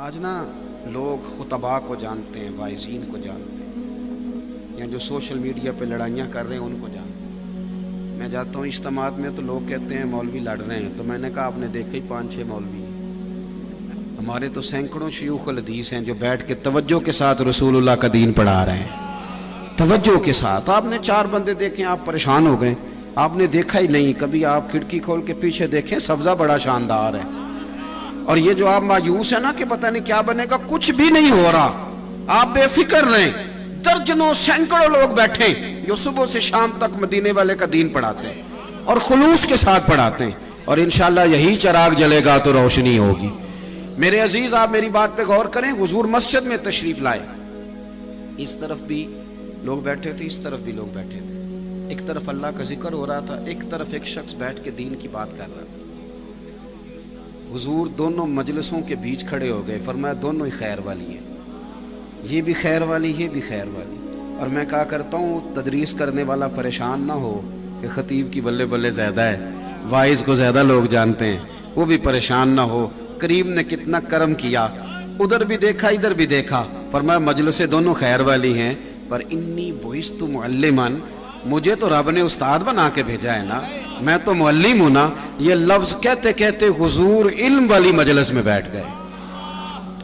آج نا لوگ خطباء کو جانتے ہیں، واعظین کو جانتے ہیں، یا جو سوشل میڈیا پہ لڑائیاں کر رہے ہیں ان کو جانتے ہیں۔ میں جاتا ہوں اجتماعات میں تو لوگ کہتے ہیں مولوی لڑ رہے ہیں، تو میں نے کہا آپ نے دیکھا ہی 5-6 مولوی ہیں، ہمارے تو سینکڑوں شیوخ الحدیث ہیں جو بیٹھ کے توجہ کے ساتھ رسول اللہ کا دین پڑھا رہے ہیں، توجہ کے ساتھ۔ آپ نے 4 بندے دیکھیں آپ پریشان ہو گئے، آپ نے دیکھا ہی نہیں۔ کبھی آپ کھڑکی کھول کے پیچھے دیکھیں، سبزہ بڑا شاندار ہے، اور یہ جو آپ مایوس ہیں نا کہ پتہ نہیں کیا بنے گا، کچھ بھی نہیں ہو رہا، آپ بے فکر رہیں۔ درجنوں سینکڑوں لوگ بیٹھے جو صبح سے شام تک مدینے والے کا دین پڑھاتے ہیں اور خلوص کے ساتھ پڑھاتے ہیں، اور انشاءاللہ یہی چراغ جلے گا تو روشنی ہوگی۔ میرے عزیز، آپ میری بات پہ غور کریں۔ حضور مسجد میں تشریف لائے، اس طرف بھی لوگ بیٹھے تھے، اس طرف بھی لوگ بیٹھے تھے، ایک طرف اللہ کا ذکر ہو رہا تھا، ایک طرف ایک شخص بیٹھ کے دین کی بات کر رہا تھا۔ حضور دونوں مجلسوں کے بیچ کھڑے ہو گئے، فرمایا دونوں ہی خیر والی ہیں، یہ بھی خیر والی، یہ بھی خیر والی۔ اور میں کہا کرتا ہوں تدریس کرنے والا پریشان نہ ہو کہ خطیب کی بلے بلے زیادہ ہے، واعظ کو زیادہ لوگ جانتے ہیں، وہ بھی پریشان نہ ہو۔ کریم نے کتنا کرم کیا، ادھر بھی دیکھا ادھر بھی دیکھا، فرمایا مجلسیں دونوں خیر والی ہیں، پر انی بعثت معلماً، مجھے تو رب نے استاد بنا کے بھیجا ہے نا، میں تو معلم ہوں نا۔ یہ لفظ کہتے کہتے حضور علم والی مجلس میں بیٹھ گئے،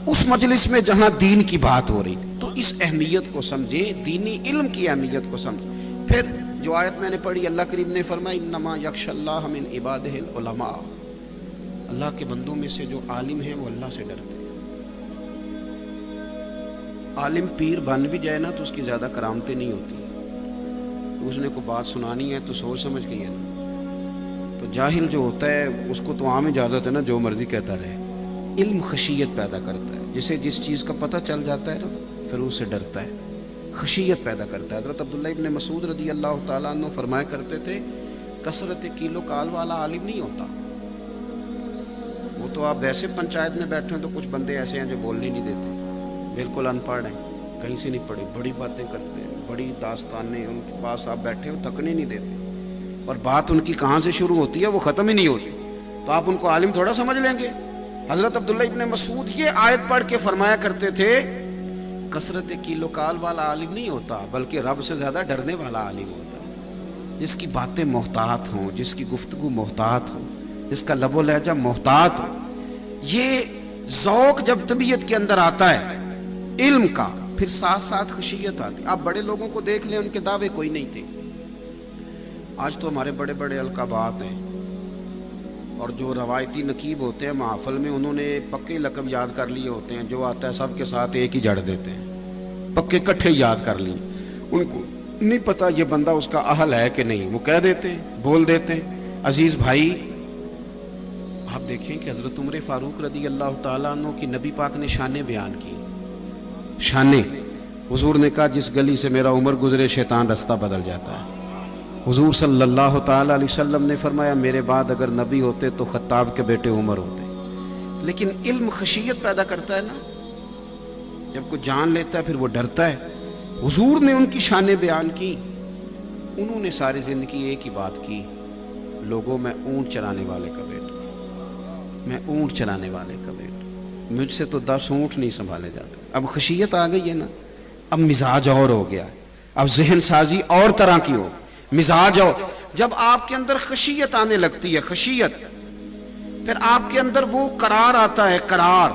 اس مجلس میں جہاں دین کی بات ہو رہی۔ تو اس اہمیت کو سمجھیں، دینی علم کی اہمیت کو سمجھیں۔ پھر جو آیت میں نے پڑھی، اللہ کریم نے فرمایا انما یخشی اللہ من عبادہ العلماء، اللہ کے بندوں میں سے جو عالم ہیں وہ اللہ سے ڈرتے ہیں۔ عالم پیر بن بھی جائے نا تو اس کی زیادہ کرامتیں نہیں ہوتی، اس نے کو بات سنانی ہے تو سوچ سمجھ کے ہے نا۔ تو جاہل جو ہوتا ہے اس کو تو عام اجازت ہے نا جو مرضی کہتا رہے۔ علم خشیت پیدا کرتا ہے، جسے جس چیز کا پتہ چل جاتا ہے نا پھر اس سے ڈرتا ہے، خشیت پیدا کرتا ہے۔ حضرت عبداللہ ابن مسعود رضی اللہ تعالیٰ عنہ فرمایا کرتے تھے کثرت کیلو کال والا عالم نہیں ہوتا، وہ تو آپ ویسے پنچایت میں بیٹھے ہیں تو کچھ بندے ایسے ہیں جو بولنے نہیں دیتے، بالکل ان پڑھ ہیں، کہیں سے نہیں پڑھے، بڑی باتیں کرتے ہیں، بڑی داستانیں، ان کے پاس آپ بیٹھے ہو تھکنے نہیں دیتے، اور بات ان کی کہاں سے شروع ہوتی ہے وہ ختم ہی نہیں ہوتی، تو آپ ان کو عالم تھوڑا سمجھ لیں گے۔ حضرت عبداللہ ابن مسعود یہ آیت پڑھ کے فرمایا کرتے تھے کثرت کیلو کال والا عالم نہیں ہوتا، بلکہ رب سے زیادہ ڈرنے والا عالم ہوتا ہے، جس کی باتیں محتاط ہوں، جس کی گفتگو محتاط ہو، جس کا لب و لہجہ محتاط ہو۔ یہ ذوق جب طبیعت کے اندر آتا ہے علم کا، پھر ساتھ ساتھ خشیت آتی۔ آپ بڑے لوگوں کو دیکھ لیں، ان کے دعوے کوئی نہیں تھے۔ آج تو ہمارے بڑے بڑے القابات ہیں، اور جو روایتی نقیب ہوتے ہیں محافل میں، انہوں نے پکے لقب یاد کر لیے ہوتے ہیں، جو آتا ہے سب کے ساتھ ایک ہی جڑ دیتے ہیں، پکے کٹھے یاد کر لیے، ان کو نہیں پتا یہ بندہ اس کا اہل ہے کہ نہیں، وہ کہہ دیتے ہیں، بول دیتے ہیں۔ عزیز بھائی، آپ دیکھیں کہ حضرت عمر فاروق رضی اللہ تعالیٰ عنہ کی نبی پاک نے شانیں بیان کی، شانیں۔ حضور نے کہا جس گلی سے میرا عمر گزرے شیطان رستہ بدل جاتا ہے۔ حضور صلی اللہ تعالیٰ علیہ وسلم نے فرمایا میرے بعد اگر نبی ہوتے تو خطاب کے بیٹے عمر ہوتے۔ لیکن علم خشیت پیدا کرتا ہے نا، جب کوئی جان لیتا ہے پھر وہ ڈرتا ہے۔ حضور نے ان کی شانیں بیان کی، انہوں نے ساری زندگی ایک ہی بات کی، لوگوں میں اونٹ چرانے والے کا بیٹا، میں اونٹ چرانے والے کا بیٹا، مجھ سے تو 10 اونٹ نہیں سنبھالے جاتے۔ اب خشیت آ گئی ہے نا، اب مزاج اور ہو گیا ہے، اب ذہن سازی اور طرح کی ہو، مزاج اور جب آپ کے اندر خشیت آنے لگتی ہے، خشیت، پھر آپ کے اندر وہ قرار آتا ہے، قرار،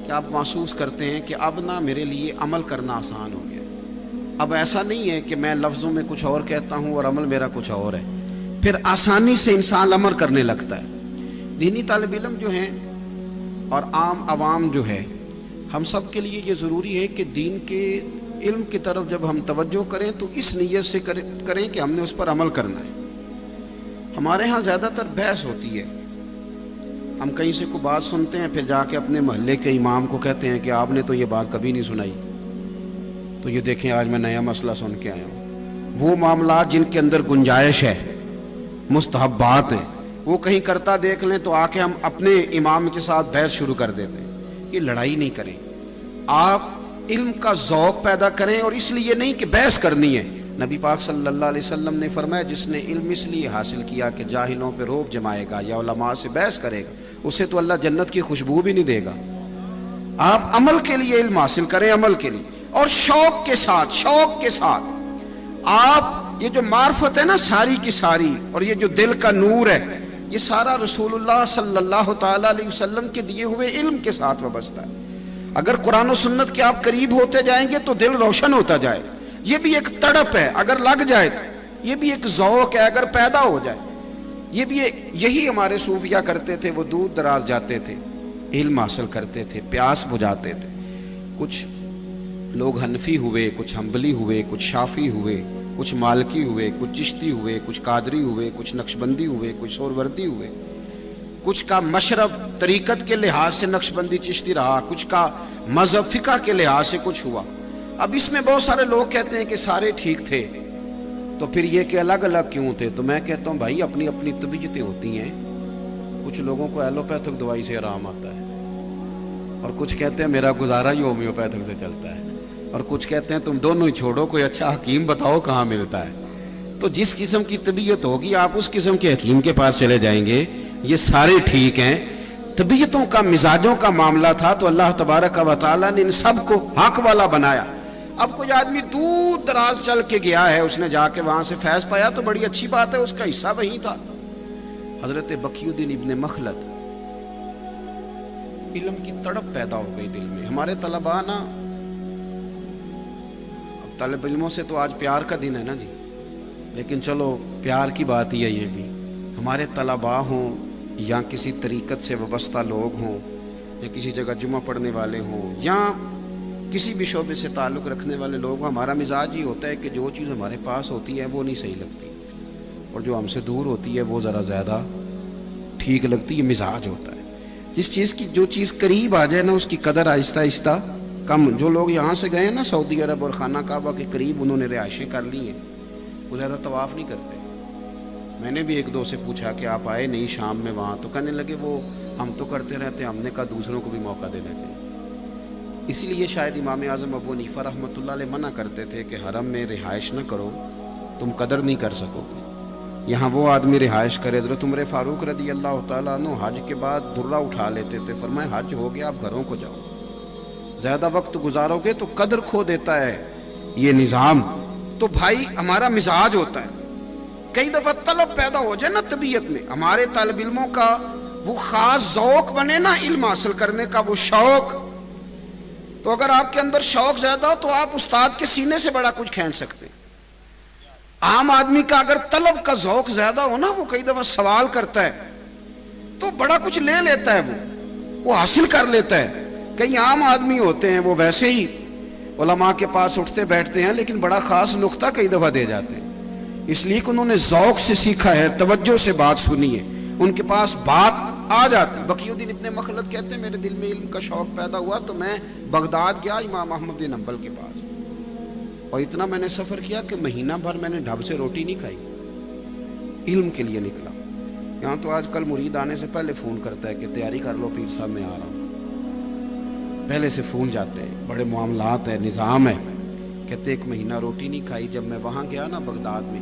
کہ آپ محسوس کرتے ہیں کہ اب نہ میرے لیے عمل کرنا آسان ہو گیا۔ اب ایسا نہیں ہے کہ میں لفظوں میں کچھ اور کہتا ہوں اور عمل میرا کچھ اور ہے، پھر آسانی سے انسان عمل کرنے لگتا ہے۔ دینی طالب علم جو ہیں اور عام عوام جو ہے، ہم سب کے لیے یہ ضروری ہے کہ دین کے علم کی طرف جب ہم توجہ کریں تو اس نیت سے کریں کہ ہم نے اس پر عمل کرنا ہے۔ ہمارے ہاں زیادہ تر بحث ہوتی ہے، ہم کہیں سے کوئی بات سنتے ہیں، پھر جا کے اپنے محلے کے امام کو کہتے ہیں کہ آپ نے تو یہ بات کبھی نہیں سنائی، تو یہ دیکھیں آج میں نیا مسئلہ سن کے آیا ہوں۔ وہ معاملات جن کے اندر گنجائش ہے، مستحبات ہیں، وہ کہیں کرتا دیکھ لیں تو آ کے ہم اپنے امام کے ساتھ بحث شروع کر دیتے ہیں۔ یہ لڑائی نہیں کریں، آپ علم کا ذوق پیدا کریں، اور اس لیے نہیں کہ بحث کرنی ہے۔ نبی پاک صلی اللہ علیہ وسلم نے فرمایا جس نے علم اس لیے حاصل کیا کہ جاہلوں پہ روب جمائے گا یا علماء سے بحث کرے گا، اسے تو اللہ جنت کی خوشبو بھی نہیں دے گا۔ آپ عمل کے لیے علم حاصل کریں، عمل کے لیے، اور شوق کے ساتھ، شوق کے ساتھ آپ یہ جو معرفت ہے نا ساری کی ساری، اور یہ جو دل کا نور ہے، یہ سارا رسول اللہ صلی اللہ تعالی علیہ وسلم کے دیے ہوئے علم کے ساتھ وابستہ ہے۔ اگر قرآن و سنت کے آپ قریب ہوتے جائیں گے تو دل روشن ہوتا جائے، یہ بھی ایک تڑپ ہے اگر لگ جائے، یہ بھی ایک ذوق ہے اگر پیدا ہو جائے، یہ بھی یہی ہمارے صوفیہ کرتے تھے، وہ دور دراز جاتے تھے، علم حاصل کرتے تھے، پیاس بجھاتے تھے۔ کچھ لوگ حنفی ہوئے، کچھ حنبلی ہوئے، کچھ شافعی ہوئے، کچھ مالکی ہوئے، کچھ چشتی ہوئے، کچھ قادری ہوئے، کچھ نقشبندی ہوئے، کچھ سہروردی ہوئے، کچھ کا مشرب طریقت کے لحاظ سے نقشبندی چشتی رہا، کچھ کا مذہب فقہ کے لحاظ سے کچھ ہوا۔ اب اس میں بہت سارے لوگ کہتے ہیں کہ سارے ٹھیک تھے، تو پھر یہ کہ الگ الگ کیوں تھے؟ تو میں کہتا ہوں بھائی اپنی اپنی طبیعتیں ہوتی ہیں، کچھ لوگوں کو ایلوپیتھک دوائی سے آرام آتا ہے، اور کچھ کہتے ہیں میرا گزارا ہی ہومیوپیتھک سے چلتا ہے، اور کچھ کہتے ہیں تم دونوں ہی چھوڑو، کوئی اچھا حکیم بتاؤ کہاں ملتا ہے۔ تو جس قسم کی طبیعت ہوگی آپ اس قسم کے حکیم کے پاس چلے جائیں گے۔ یہ سارے ٹھیک ہیں، طبیعتوں کا مزاجوں کا معاملہ تھا، تو اللہ تبارک و تعالیٰ نے ان سب کو حق والا بنایا۔ اب کوئی آدمی دور دراز چل کے گیا ہے، اس نے جا کے وہاں سے فیض پایا تو بڑی اچھی بات ہے، اس کا حصہ وہی تھا۔ حضرت بقی الدین ابن مخلد، علم کی تڑپ پیدا ہو گئی دل میں۔ ہمارے طلباء نا، اب طالب علموں سے تو آج پیار کا دن ہے نا جی، لیکن چلو پیار کی بات ہی ہے، یہ بھی ہمارے طلباء ہوں یا کسی طریقت سے وابستہ لوگ ہوں، یا کسی جگہ جمعہ پڑھنے والے ہوں، یا کسی بھی شعبے سے تعلق رکھنے والے لوگ، ہمارا مزاج ہی ہوتا ہے کہ جو چیز ہمارے پاس ہوتی ہے وہ نہیں صحیح لگتی، اور جو ہم سے دور ہوتی ہے وہ ذرا زیادہ ٹھیک لگتی ہے۔ مزاج ہوتا ہے، جس چیز کی جو چیز قریب آ جائے نا اس کی قدر آہستہ آہستہ کم۔ جو لوگ یہاں سے گئے ہیں نا سعودی عرب اور خانہ کعبہ کے قریب انہوں نے رہائشیں کر لی ہیں، وہ زیادہ طواف نہیں کرتے۔ میں نے بھی ایک دو سے پوچھا کہ آپ آئے نہیں شام میں وہاں، تو کہنے لگے وہ ہم تو کرتے رہتے ہیں، ہم نے کہا دوسروں کو بھی موقع دینا چاہیے۔ اسی لیے شاید امام اعظم ابو حنیفہ رحمۃ اللہ علیہ منع کرتے تھے کہ حرم میں رہائش نہ کرو، تم قدر نہیں کر سکو گے۔ یہاں وہ آدمی رہائش کرے۔ حضرت عمر فاروق رضی اللہ تعالیٰ عنہ حج کے بعد درہ اٹھا لیتے تھے، فرمائے حج ہو گیا آپ گھروں کو جاؤ، زیادہ وقت گزارو گے تو قدر کھو دیتا ہے یہ نظام۔ تو بھائی ہمارا مزاج ہوتا ہے، کئی دفعہ طلب پیدا ہو جائے نا طبیعت میں، ہمارے طالب علموں کا وہ خاص ذوق بنے نا علم حاصل کرنے کا، وہ شوق، تو اگر آپ کے اندر شوق زیادہ ہو تو آپ استاد کے سینے سے بڑا کچھ کھینچ سکتے ہیں۔ عام آدمی کا اگر طلب کا ذوق زیادہ ہو نا، وہ کئی دفعہ سوال کرتا ہے تو بڑا کچھ لے لیتا ہے، وہ حاصل کر لیتا ہے۔ کئی عام آدمی ہوتے ہیں وہ ویسے ہی علماء کے پاس اٹھتے بیٹھتے ہیں، لیکن بڑا خاص نقطہ کئی دفعہ دے جاتے ہیں، اس لیے کہ انہوں نے ذوق سے سیکھا ہے، توجہ سے بات سنی ہے، ان کے پاس بات آ جاتی۔ بقی الدین ابن مخلد کہتے ہیں میرے دل میں علم کا شوق پیدا ہوا تو میں بغداد گیا امام احمد بن حنبل کے پاس، اور اتنا میں نے سفر کیا کہ مہینہ بھر میں نے ڈھب سے روٹی نہیں کھائی، علم کے لیے نکلا۔ یہاں تو آج کل مرید آنے سے پہلے فون کرتا ہے کہ تیاری کر لو پیر صاحب میں آ رہا ہوں، پہلے سے فون جاتے ہیں، بڑے معاملات ہے، نظام ہے۔ کہتے ایک مہینہ روٹی نہیں کھائی، جب میں وہاں گیا نا بغداد میں،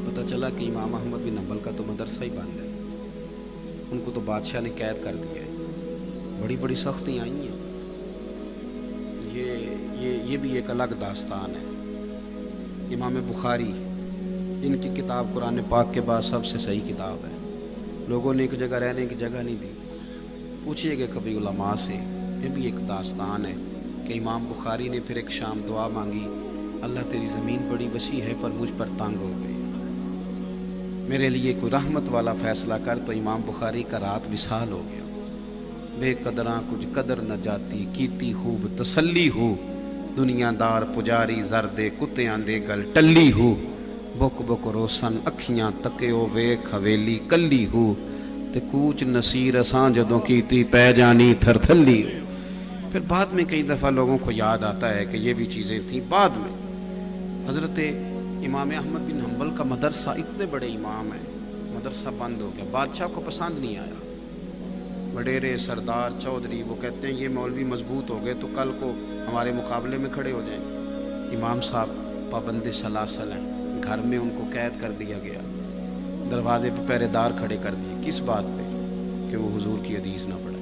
پتہ چلا کہ امام احمد بن حنبل کا تو مدرسہ ہی بند ہے، ان کو تو بادشاہ نے قید کر دیا ہے، بڑی بڑی سختیاں آئی ہیں۔ یہ بھی ایک الگ داستان ہے۔ امام بخاری، ان کی کتاب قرآن پاک کے بعد سب سے صحیح کتاب ہے، لوگوں نے ایک جگہ رہنے کی جگہ نہیں دی، پوچھئے گے کبھی علماء سے۔ یہ بھی ایک داستان ہے کہ امام بخاری نے پھر ایک شام دعا مانگی، اللہ تیری زمین بڑی وسیع ہے پر مجھ پر تنگ ہو گئی، میرے لیے کوئی رحمت والا فیصلہ کر۔ تو امام بخاری کا رات وصال ہو گیا۔ بے قدراں کچھ قدر نہ جاتی، کیتی خوب تسلی ہو، دنیا دار پجاری زردے کتیاں دے گل ٹلی ہو، بک بک روسن اکھیاں تکیو ویکھ حویلی کلی ہو، تے کوچ نصیر اساں جدوں کیتی پہ جانی تھر تھلی ہو۔ پھر بعد میں کئی دفعہ لوگوں کو یاد آتا ہے کہ یہ بھی چیزیں تھیں۔ بعد میں حضرت امام احمد بن حنبل کا مدرسہ، اتنے بڑے امام ہیں، مدرسہ بند ہو گیا، بادشاہ کو پسند نہیں آیا، وڈیرے سردار چودھری وہ کہتے ہیں یہ مولوی مضبوط ہو گئے تو کل کو ہمارے مقابلے میں کھڑے ہو جائیں۔ امام صاحب پابند سلاسل ہیں، گھر میں ان کو قید کر دیا گیا، دروازے پہ پہرے دار کھڑے کر دیے، کس بات پہ؟ کہ وہ حضور کی حدیث نہ پڑھے۔